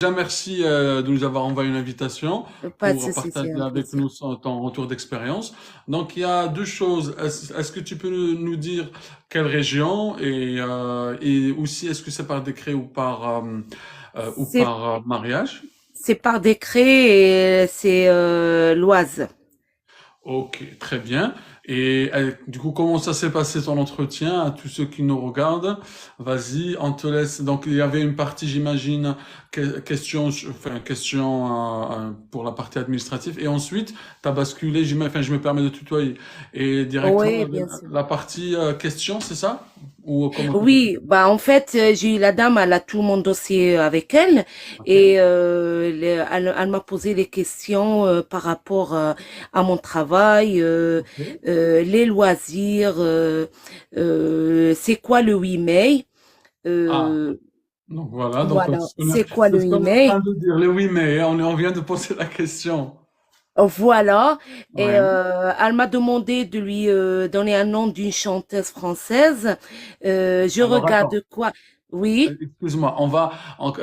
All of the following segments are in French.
Déjà, merci de nous avoir envoyé une invitation Pas de pour souci, c'est partager un avec plaisir. nous ton retour d'expérience. Donc, il y a deux choses. Est-ce que tu peux nous dire quelle région et aussi est-ce que c'est par décret ou C'est par mariage? c'est par décret et c'est l'Oise. Ok, très bien. Et du coup, comment ça s'est passé ton entretien à tous ceux qui nous regardent? Vas-y, on te laisse. Donc, il y avait une partie, j'imagine, question pour la partie administrative. Et ensuite, tu as basculé, enfin, je me permets de tutoyer. Et directement, il Oui, y avait bien sûr. la partie question, c'est ça? Ou comment ça s'est Oui, bah en fait, j'ai eu la dame, elle a tout mon dossier avec elle et passé? elle m'a posé les questions par rapport à mon travail, Ok. les loisirs, c'est quoi le 8 mai, Ah, euh, donc voilà. Donc, voilà, c'est quoi c'est le ce 8 qu'on est en train mai. de dire. Le oui, mais on vient de poser la question. Voilà, et Ouais. elle m'a demandé de lui donner un nom d'une chanteuse française. Je Alors, regarde attends. quoi? Oui, Excuse-moi,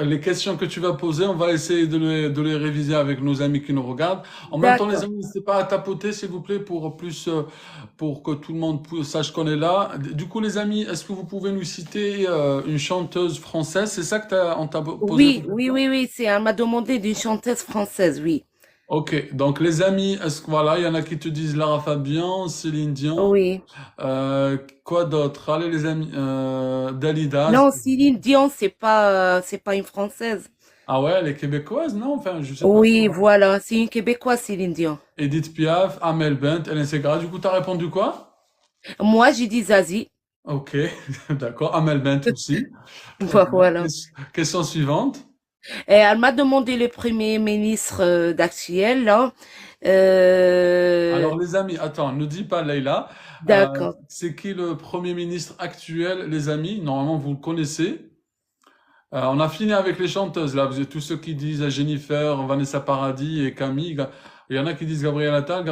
les questions que tu vas poser, on va essayer de les réviser avec nos amis qui nous regardent. En même temps, les d'accord. amis, n'hésitez pas à tapoter, s'il vous plaît, pour que tout le monde sache qu'on est là. Du coup, les amis, est-ce que vous pouvez nous citer une chanteuse française? C'est ça que on t'a posé Oui, comme oui, question? oui, oui, elle m'a demandé d'une chanteuse française, oui. Ok, donc les amis, voilà, il y en a qui te disent Lara Fabian, Céline Dion, Oui. quoi d'autre? Allez, les amis, Dalida. Non, Céline Dion, c'est pas une française. Ah ouais, elle est québécoise, non? Enfin, je sais pas Oui, trop. voilà, c'est une Québécoise, Céline Dion. Edith Piaf, Amel Bent, Hélène Ségara. Du coup, t'as répondu quoi? Moi, j'ai dit Zazie. Ok, d'accord. Amel Bent aussi. Très bien. Voilà. Question suivante. Et elle m'a demandé le premier ministre d'actuel, là. Alors, les amis, attends, ne dis pas Leïla. D'accord. C'est qui le Premier ministre actuel, les amis? Normalement, vous le connaissez. On a fini avec les chanteuses, là. Vous êtes tous ceux qui disent Jennifer, Vanessa Paradis et Camille. Il y en a qui disent Gabriel Attal,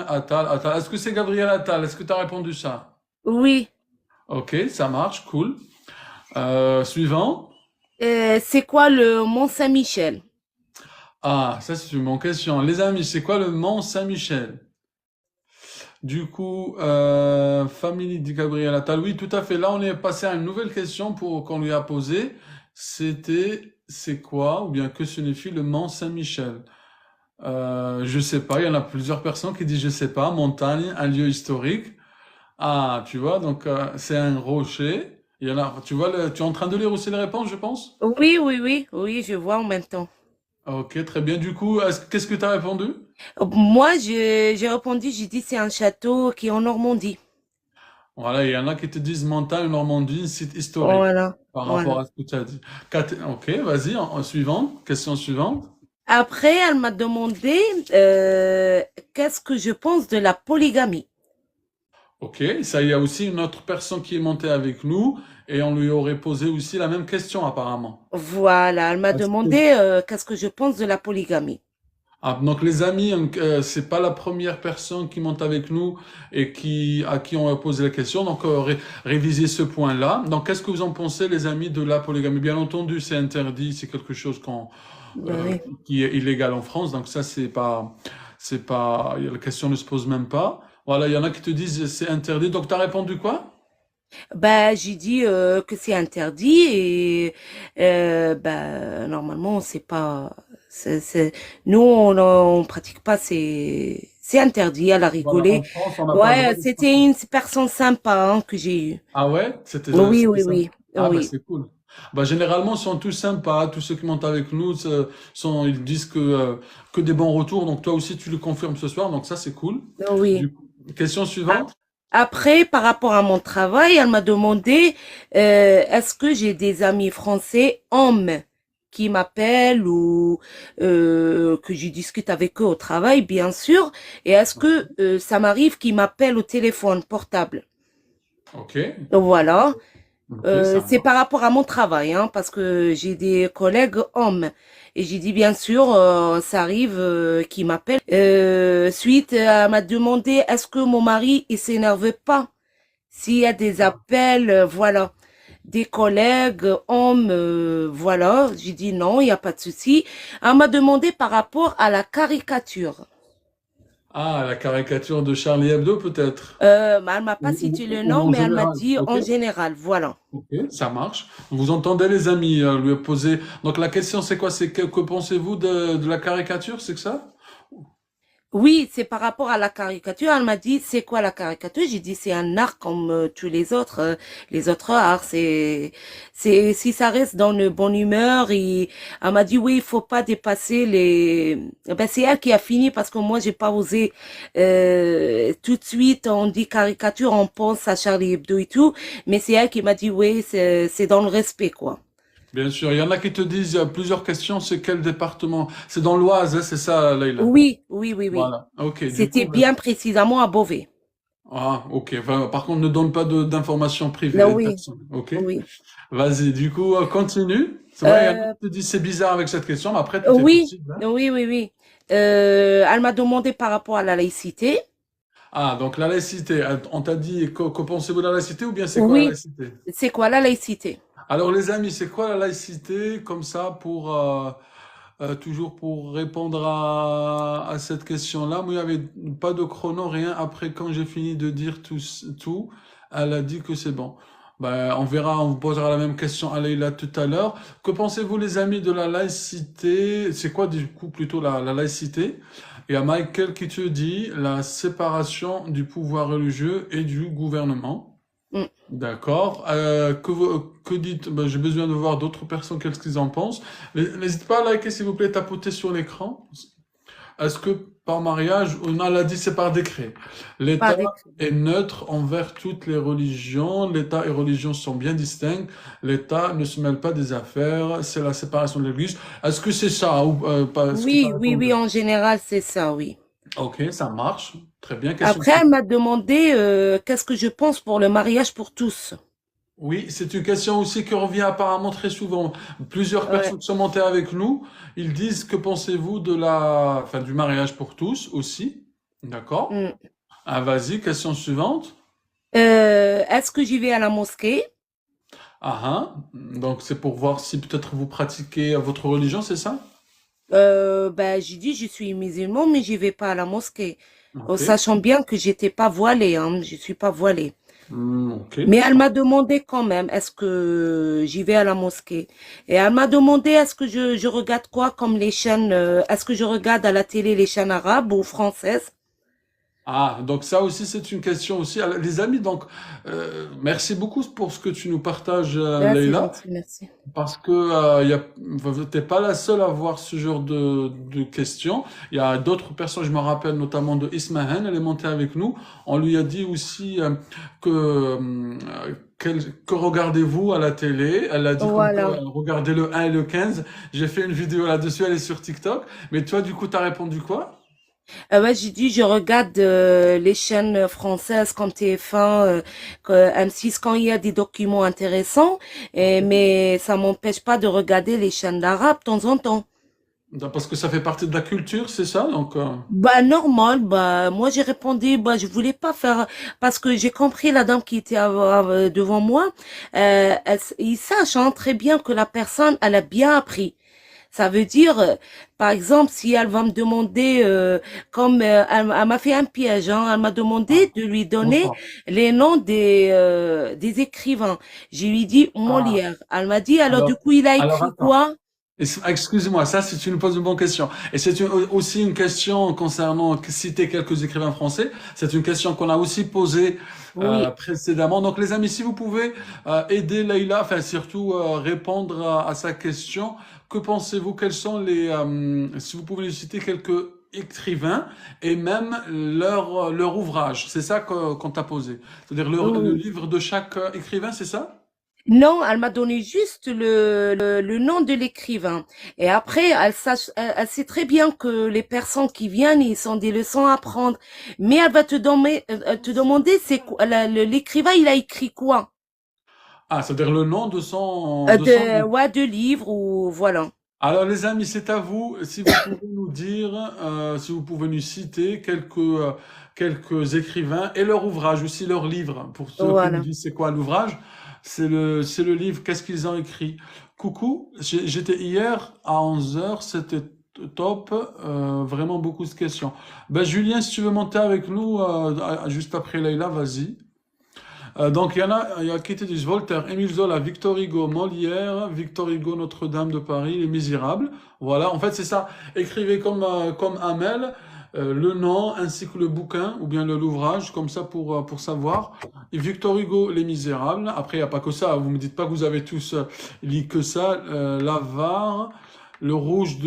Attal. Est-ce que c'est Gabriel Attal? Est-ce que tu as répondu ça? Oui. Ok, ça marche, cool. Suivant. C'est quoi le Mont-Saint-Michel? Ah, ça c'est une bonne question. Les amis, c'est quoi le Mont Saint-Michel? Du coup, famille dit Gabriel Attal. Oui, tout à fait. Là, on est passé à une nouvelle question qu'on lui a posée. C'est quoi, ou bien que signifie le Mont Saint-Michel? Je sais pas. Il y en a plusieurs personnes qui disent je sais pas. Montagne, un lieu historique. Ah, tu vois, donc c'est un rocher. Il y en a. Tu vois, tu es en train de lire aussi les réponses, je pense. Oui, oui, oui, oui, je vois en même temps. Ok, très bien. Du coup, qu'est-ce que tu as répondu? Moi, j'ai répondu, j'ai dit c'est un château qui est en Normandie. Voilà, il y en a qui te disent montagne, Normandie, site historique Voilà, par rapport voilà. à ce que tu as dit. Ok, vas-y, suivante, question suivante. Après, elle m'a demandé qu'est-ce que je pense de la polygamie. Ok, ça, il y a aussi une autre personne qui est montée avec nous et on lui aurait posé aussi la même question apparemment. Voilà, elle m'a Est-ce que- demandé qu'est-ce que je pense de la polygamie. Ah, donc les amis, c'est pas la première personne qui monte avec nous et à qui on a posé la question. Donc révisez ce point-là. Donc qu'est-ce que vous en pensez, les amis, de la polygamie? Bien entendu, c'est interdit, c'est quelque chose Ben euh, oui. qui est illégal en France. Donc ça, la question ne se pose même pas. Voilà, il y en a qui te disent c'est interdit. Donc tu as répondu quoi? Ben, j'ai dit que c'est interdit et ben, normalement, c'est pas... Nous, on pratique pas, c'est interdit, elle a Voilà, en rigolé. France, on n'a pas le droit Ouais, de c'était pratiquer. une personne sympa hein, que j'ai eue. Ah ouais? Oui, C'était oui, ça. oui, Ah bah oui. c'est cool. Bah généralement ils sont tous sympas, tous ceux qui montent avec nous ils disent que des bons retours. Donc toi aussi tu le confirmes ce soir, donc ça c'est cool. Oui. Question A- suivante. Après, par rapport à mon travail, elle m'a demandé est-ce que j'ai des amis français hommes qui m'appellent ou que je discute avec eux au travail, bien sûr. Et est-ce que ça m'arrive qu'ils m'appellent au téléphone portable? Ok, Donc, voilà. ok, ça C'est par marche. rapport à mon travail, hein, parce que j'ai des collègues hommes. Et j'ai dit, bien sûr, ça arrive qu'ils m'appellent. Suite, elle m'a demandé, est-ce que mon mari, il s'énerve pas s'il y a des appels, voilà. des collègues, hommes, voilà. J'ai dit non, il n'y a pas de souci. Elle m'a demandé par rapport à la caricature. Ah, la caricature de Charlie Hebdo, peut-être. Mais elle m'a pas cité le Ou nom, en mais elle m'a général. dit Ok, en général, voilà. ok, ça marche. Vous entendez, les amis, lui poser. Donc la question, c'est quoi? C'est que pensez-vous de la caricature, c'est que ça? Oui, c'est par rapport à la caricature. Elle m'a dit, c'est quoi la caricature? J'ai dit, c'est un art comme tous les autres arts. Si ça reste dans une bonne humeur. Et elle m'a dit, oui, il faut pas dépasser les. Ben, c'est elle qui a fini parce que moi, j'ai pas osé. Tout de suite, on dit caricature, on pense à Charlie Hebdo et tout, mais c'est elle qui m'a dit, oui, c'est dans le respect, quoi. Bien sûr. Il y en a qui te disent, il y a plusieurs questions, c'est quel département? C'est dans l'Oise, hein, c'est ça, Leïla? Oui, oui, oui, oui. Voilà. Ok, du C'était coup, bien précisément à Beauvais. ah, ok. Enfin, par contre, ne donne pas d'informations Non, privées oui, personnelles. Ok? oui. Vas-y, du coup, continue. C'est vrai, il y en a Euh, qui te disent c'est bizarre avec cette question, mais après, tout est Oui, possible, hein. oui, oui, oui. Elle m'a demandé par rapport à la laïcité. Ah, donc la laïcité. On t'a dit que pensez-vous de la laïcité ou bien c'est quoi la Oui, laïcité? c'est quoi la laïcité? Alors, les amis, c'est quoi la laïcité? Comme ça, toujours pour répondre à cette question-là. Moi, il n'y avait pas de chrono, rien. Après, quand j'ai fini de dire tout, elle a dit que c'est bon. Ben, on verra, on vous posera la même question à Leïla tout à l'heure. Que pensez-vous, les amis, de la laïcité? C'est quoi, du coup, plutôt la laïcité? Il y a Michael qui te dit la séparation du pouvoir religieux et du gouvernement. Mm. D'accord. Que dites, ben, j'ai besoin de voir d'autres personnes, qu'est-ce qu'ils en pensent. N'hésite pas à liker, s'il vous plaît, tapoter sur l'écran. Est-ce que par mariage, on a dit c'est par décret. Pas L'État d'écrit. est neutre envers toutes les religions. L'État et religion sont bien distincts. L'État ne se mêle pas des affaires. C'est la séparation de l'Église. Est-ce que c'est ça ou pas, ce que tu as Oui, oui, répondu? oui, en général, c'est ça, oui. Ok, ça marche. Très bien. Question Après, elle suivante. m'a demandé qu'est-ce que je pense pour le mariage pour tous. Oui, c'est une question aussi qui revient apparemment très souvent. Plusieurs Ouais. personnes sont montées avec nous. Ils disent que pensez-vous enfin, du mariage pour tous aussi. D'accord? Mm. Ah, vas-y, question suivante. Est-ce que j'y vais à la mosquée? Ah, ah. Donc c'est pour voir si peut-être vous pratiquez votre religion, c'est ça? Ben, j'ai dit, je suis musulman, mais j'y vais pas à la mosquée. Ok. Sachant bien que j'étais pas voilée, hein, je suis pas voilée. Ok. Mais elle m'a demandé quand même, est-ce que j'y vais à la mosquée? Et elle m'a demandé, est-ce que je regarde quoi comme les chaînes, est-ce que je regarde à la télé les chaînes arabes ou françaises? Ah, donc ça aussi, c'est une question aussi. Alors, les amis, donc, merci beaucoup pour ce que tu nous partages, Ah, c'est Leïla. gentil, merci. Parce que t'es pas la seule à avoir ce genre de questions. Il y a d'autres personnes, je me rappelle notamment de Ismaël, elle est montée avec nous. On lui a dit aussi que que regardez-vous à la télé. Elle a dit comme quoi Voilà. regardez le 1 et le 15. J'ai fait une vidéo là-dessus, elle est sur TikTok. Mais toi, du coup, t'as répondu quoi? Ouais, j'ai dit, je regarde les chaînes françaises comme TF1, M6 quand il y a des documents intéressants, mais ça m'empêche pas de regarder les chaînes d'arabe de temps en temps. Parce que ça fait partie de la culture, c'est ça? Donc, Bah normal, bah moi j'ai répondu, bah je voulais pas faire parce que j'ai compris la dame qui était devant moi, il sache hein, très bien que la personne elle a bien appris. Ça veut dire, par exemple, si elle va me demander, comme elle m'a fait un piège, hein, elle m'a ah, demandé de lui donner bonsoir. les noms des écrivains. Je lui dit Ah, Molière. Elle m'a dit alors du alors, coup il a alors écrit attends. quoi? Excuse-moi, ça c'est une pose une bonne question. Et c'est aussi une question concernant citer quelques écrivains français. C'est une question qu'on a aussi posée Oui. précédemment. Donc les amis, si vous pouvez aider Leïla, enfin surtout répondre à sa question, que pensez-vous? Quels sont si vous pouvez lui citer quelques écrivains et même leur ouvrage. C'est ça qu'on t'a posé. C'est-à-dire le Oui. livre de chaque écrivain, c'est ça? Non, elle m'a donné juste le nom de l'écrivain. Et après, elle sait très bien que les personnes qui viennent, ils sont des leçons à prendre. Mais elle va te demander, c'est quoi, l'écrivain, il a écrit quoi? Ah, c'est-à-dire le nom de son livre. Ouais, de livres ou voilà. Alors les amis, c'est à vous. Si vous pouvez nous dire, si vous pouvez nous citer quelques écrivains et leur ouvrage, aussi leur livre, pour ceux qui nous Voilà. disent c'est quoi l'ouvrage, C'est le livre. Qu'est-ce qu'ils ont écrit? Coucou, j'étais hier à 11 heures, c'était top. Vraiment beaucoup de questions. Ben, Julien, si tu veux monter avec nous juste après Leïla, vas-y. Donc, il y a qui te disent Voltaire, Émile Zola, Victor Hugo, Molière, Victor Hugo, Notre-Dame de Paris, Les Misérables. Voilà, en fait, c'est ça. Écrivez comme Amel, le nom ainsi que le bouquin ou bien l'ouvrage, comme ça pour savoir. Et Victor Hugo, Les Misérables. Après, il n'y a pas que ça. Vous me dites pas que vous avez tous lu que ça. L'Avare, le rouge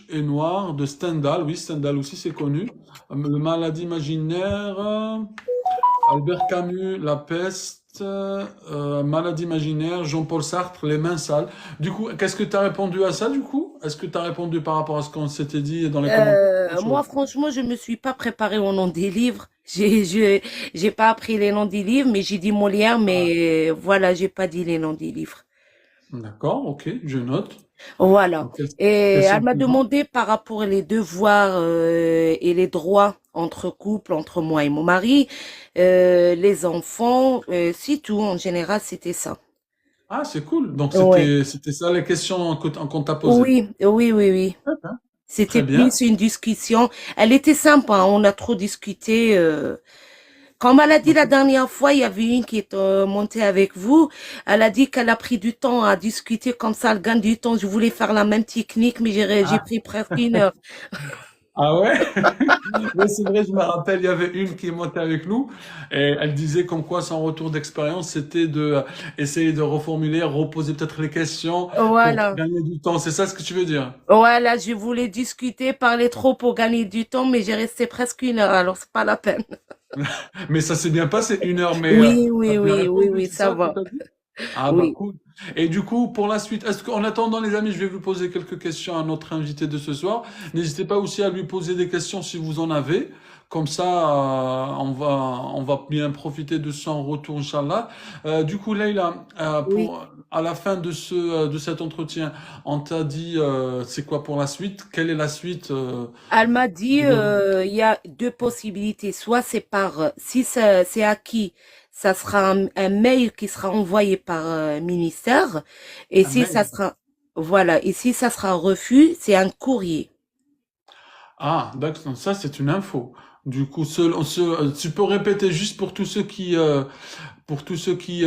et noir de Stendhal. Oui, Stendhal aussi, c'est connu. Le maladie imaginaire. Albert Camus, La peste, Maladie imaginaire, Jean-Paul Sartre, Les mains sales. Du coup, qu'est-ce que tu as répondu à ça, du coup? Est-ce que tu as répondu par rapport à ce qu'on s'était dit dans les commentaires? Moi, franchement, je me suis pas préparée au nom des livres. J'ai pas appris les noms des livres, mais j'ai dit Molière, Ah, mais voilà, j'ai pas dit les noms des livres. d'accord, ok, je note. Voilà. Et elle Question m'a suivante. demandé par rapport les devoirs et les droits entre couples, entre moi et mon mari, les enfants, c'est tout. En général, c'était ça. Ah, c'est cool. Donc, Ouais. c'était ça les questions qu'on t'a posées. Oui, oui, oui, oui. Très bien. C'était Très bien. plus une discussion. Elle était sympa, hein, on a trop discuté. Comme elle a dit la dernière fois, il y avait une qui est montée avec vous. Elle a dit qu'elle a pris du temps à discuter comme ça, elle gagne du temps. Je voulais faire la même technique, mais j'ai Ah, pris presque une heure. ah ouais? Oui, c'est vrai, je me rappelle, il y avait une qui est montée avec nous et elle disait comme quoi son retour d'expérience, c'était de essayer de reformuler, reposer peut-être les questions pour Voilà. gagner du temps. C'est ça ce que tu veux dire? Voilà, je voulais discuter, parler trop pour gagner du temps, mais j'ai resté presque une heure, alors c'est pas la peine. Mais ça s'est bien passé, une heure, mais Oui, t'as oui, bien oui, oui, répondu, oui, c'est ça ça que va. t'as dit? Ah bah Oui, cool. Et du coup, pour la suite, est-ce qu'en attendant les amis, je vais vous poser quelques questions à notre invité de ce soir. N'hésitez pas aussi à lui poser des questions si vous en avez. Comme ça, on va bien profiter de son retour, Inch'Allah. Du coup, Leïla, oui. à la fin de cet entretien, on t'a dit, c'est quoi pour la suite? Quelle est la suite, Elle m'a dit, de- il y a deux possibilités. Soit c'est par, si c'est acquis, ça sera un mail qui sera envoyé par ministère. Et un si ça mail? sera, voilà. Et si ça sera refus, c'est un courrier. Ah, d'accord, ça c'est une info. Du coup, tu peux répéter juste pour tous ceux qui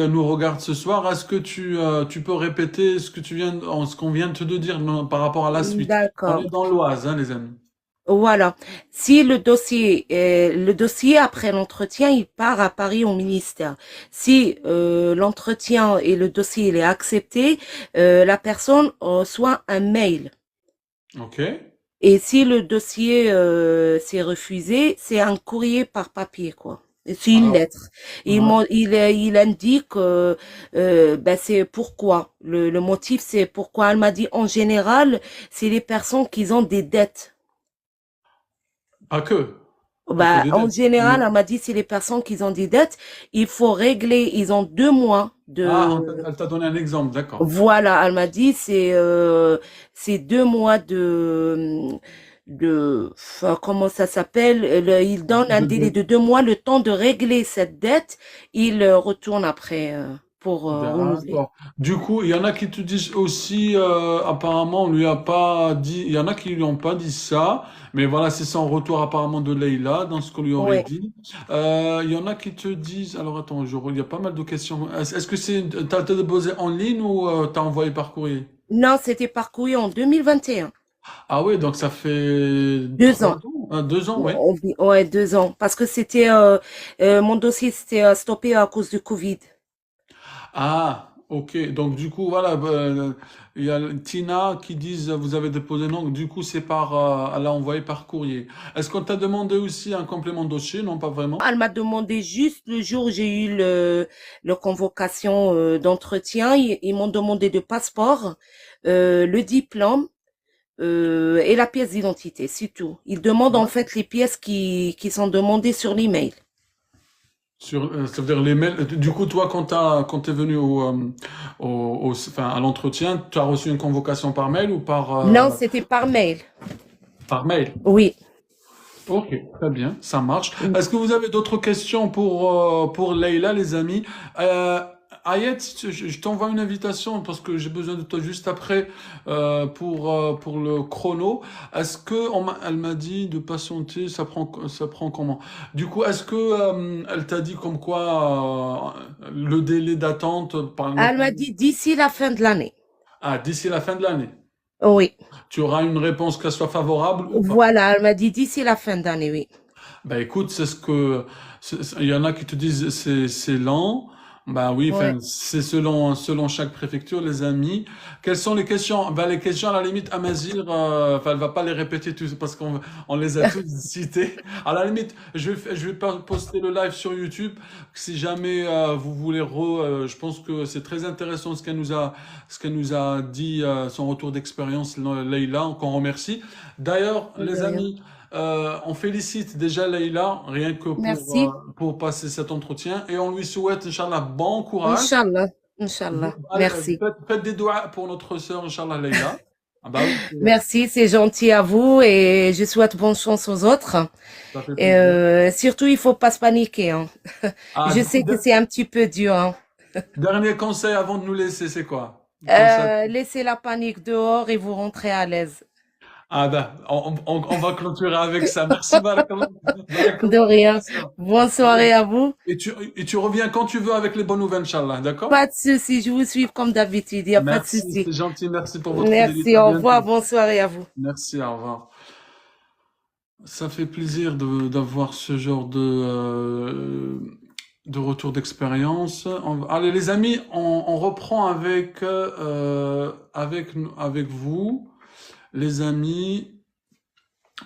nous regardent ce soir, est-ce que tu peux répéter ce qu'on vient de te dire non, par rapport à la suite? On est D'accord. dans l'Oise, hein, les amis. Voilà. Si le dossier après l'entretien, il part à Paris au ministère. Si l'entretien et le dossier il est accepté, la personne reçoit un mail. Ok. Et si le dossier s'est refusé, c'est un courrier par papier, quoi. C'est une Alors, lettre. ouais. Il indique ben c'est pourquoi. Le motif, c'est pourquoi. Elle m'a dit en général, c'est les personnes qui ont des dettes. Pas que. Pas que Bah, des en dettes. général, elle m'a dit, c'est les personnes qui ont des dettes, il faut régler, ils ont 2 mois Ah, de, elle t'a donné un exemple, d'accord. voilà, elle m'a dit, c'est 2 mois enfin, comment ça s'appelle, il donne un délai De- de 2 mois, le temps de régler cette dette, il retourne après, pour renouveler. D'accord. Du coup, il y en a qui te disent aussi, apparemment, on lui a pas dit, il y en a qui lui ont pas dit ça, mais voilà, c'est son retour apparemment de Leïla dans ce qu'on lui aurait Ouais. dit. Il y en a qui te disent, alors attends, il y a pas mal de questions. Est-ce que t'as déposé en ligne ou t'as envoyé par courrier? Non, c'était parcouru en 2021. Ah oui, donc ça fait 2 ans. 3 ans, 2 ans, oui. Ouais, 2 ans. Parce que c'était, mon dossier s'était stoppé à cause du Covid. Ah, ok. Donc du coup, voilà, il y a Tina qui dit vous avez déposé non. Du coup, elle a envoyé par courrier. Est-ce qu'on t'a demandé aussi un complément de dossier? Non, pas vraiment. Elle m'a demandé juste le jour où j'ai eu le convocation d'entretien, ils m'ont demandé de passeport, le diplôme et la pièce d'identité, c'est tout. Ils demandent en Ouais. fait les pièces qui sont demandées sur l'email. Ça veut dire les mails. Du coup, toi, quand t'es venu enfin, à l'entretien, tu as reçu une convocation par mail ou Non, c'était par mail. par mail? Oui. Ok, très bien, ça marche. Est-ce que vous avez d'autres questions pour Leïla, les amis? Ayet, je t'envoie une invitation parce que j'ai besoin de toi juste après pour le chrono. Est-ce que elle m'a dit de patienter, ça prend comment? Du coup, est-ce que elle t'a dit comme quoi le délai d'attente, par Elle exemple, m'a dit d'ici la fin de l'année. d'ici la fin de l'année, Oui, tu auras une réponse qu'elle soit favorable ou pas? voilà, elle m'a dit d'ici la fin d'année, oui. Ben écoute, il y en a qui te disent c'est lent. Ben oui, Ouais. enfin c'est selon chaque préfecture, les amis. Quelles sont les questions? Ben les questions à la limite Amazir, enfin elle va pas les répéter tous parce qu'on les a tous citées. À la limite, je vais pas poster le live sur YouTube. Si jamais vous voulez je pense que c'est très intéressant ce qu'elle nous a dit, son retour d'expérience, Leïla, qu'on remercie. D'ailleurs, De les rien. amis. On félicite déjà Leïla, rien que Merci. pour passer cet entretien, et on lui souhaite, Inch'Allah, bon courage. Inch'Allah. Inch'Allah. Allez, Merci. faites des doigts pour notre sœur, Inch'Allah, Leïla. Ah bah oui, Merci, c'est gentil à vous et je souhaite bonne chance aux autres. ça fait Et plaisir. surtout, il faut pas se paniquer, hein. Je Du coup, sais que c'est un petit peu dur, hein. dernier conseil avant de nous laisser, c'est quoi? Comme ça. Laissez la panique dehors et vous rentrez à l'aise. Ah ben, on va clôturer avec ça. Merci, Barakallah. De Barakallah, rien. sœur. Bonne Allez. soirée à vous. Et tu reviens quand tu veux avec les bonnes nouvelles, Inch'Allah, d'accord? Pas de souci, je vous suis comme d'habitude, il n'y a pas de Merci, souci. c'est gentil, merci pour votre fidélité. Merci, À au revoir, bientôt. bonne soirée à vous. Merci, au revoir. Ça fait plaisir d'avoir ce genre de retour d'expérience. Allez, les amis, on reprend avec vous, les amis.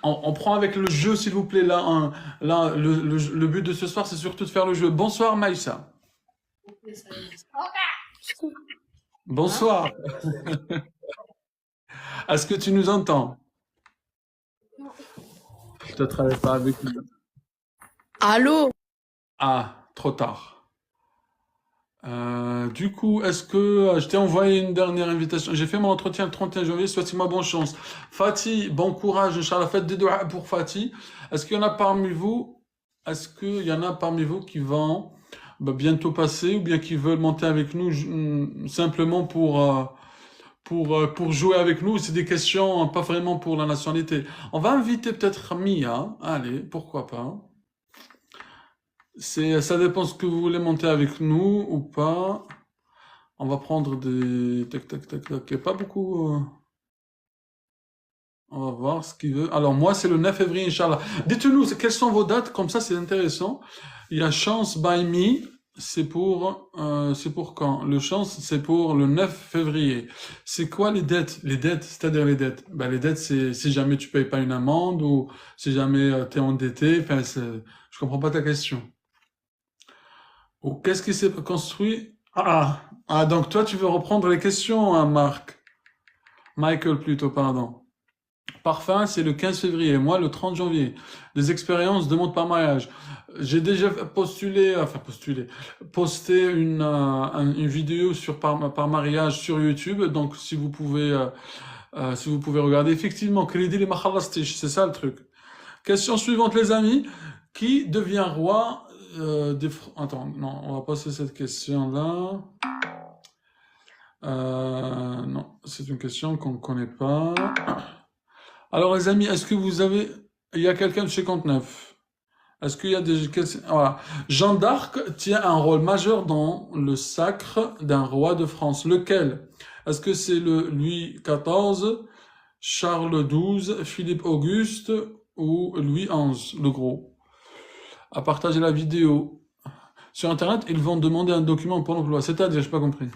On prend avec le jeu, s'il vous plaît. Là, le but de ce soir, c'est surtout de faire le jeu. Bonsoir, Maïssa. Bonsoir. Est-ce que tu nous entends? Je ne travaille pas avec nous. Allô? Ah, trop tard. Du coup, est-ce que je t'ai envoyé une dernière invitation? J'ai fait mon entretien le 31 janvier, souhaitez-moi bonne chance. Fatih, bon courage, Inch'Allah, faites des doigts pour Fatih. Est-ce qu'il y en a parmi vous, est-ce qu'il y en a parmi vous qui vont bientôt passer ou bien qui veulent monter avec nous simplement pour jouer avec nous? C'est des questions pas vraiment pour la nationalité. On va inviter peut-être Mia, allez, pourquoi pas. Ça dépend ce que vous voulez monter avec nous ou pas. On va prendre des... Tac, tac, tac, tac. Il y a pas beaucoup... On va voir ce qu'il veut. Alors moi, c'est le 9 février, Inch'Allah. Dites-nous, quelles sont vos dates? Comme ça, c'est intéressant. Il y a Chance by Me. C'est pour quand? Le Chance, c'est pour le 9 février. C'est quoi les dettes? Les dettes, c'est-à-dire les dettes. Ben, les dettes, c'est si jamais tu payes pas une amende ou si jamais tu es endetté. Enfin, je comprends pas ta question. Ou qu'est-ce qui s'est construit? Donc toi, tu veux reprendre les questions, hein, Marc. Michael plutôt, pardon. Parfum, c'est le 15 février, moi le 30 janvier. Des expériences, demande par mariage. J'ai déjà posté une vidéo par mariage sur YouTube. Donc si vous pouvez regarder, effectivement, Kridi li ma khallastish, c'est ça le truc. Question suivante, les amis. Qui devient roi Attends, non, on va passer cette question-là. Non, c'est une question qu'on ne connaît pas. Alors, les amis, est-ce que vous avez... Il y a quelqu'un de chez Conteneuve. Est-ce qu'il y a des... Voilà. Jeanne d'Arc tient un rôle majeur dans le sacre d'un roi de France. Lequel? Est-ce que c'est le Louis XIV, Charles XII, Philippe Auguste ou Louis XI, le Gros? À partager la vidéo. Sur Internet, ils vont demander un document pour l'emploi. C'est-à-dire, j'ai pas compris.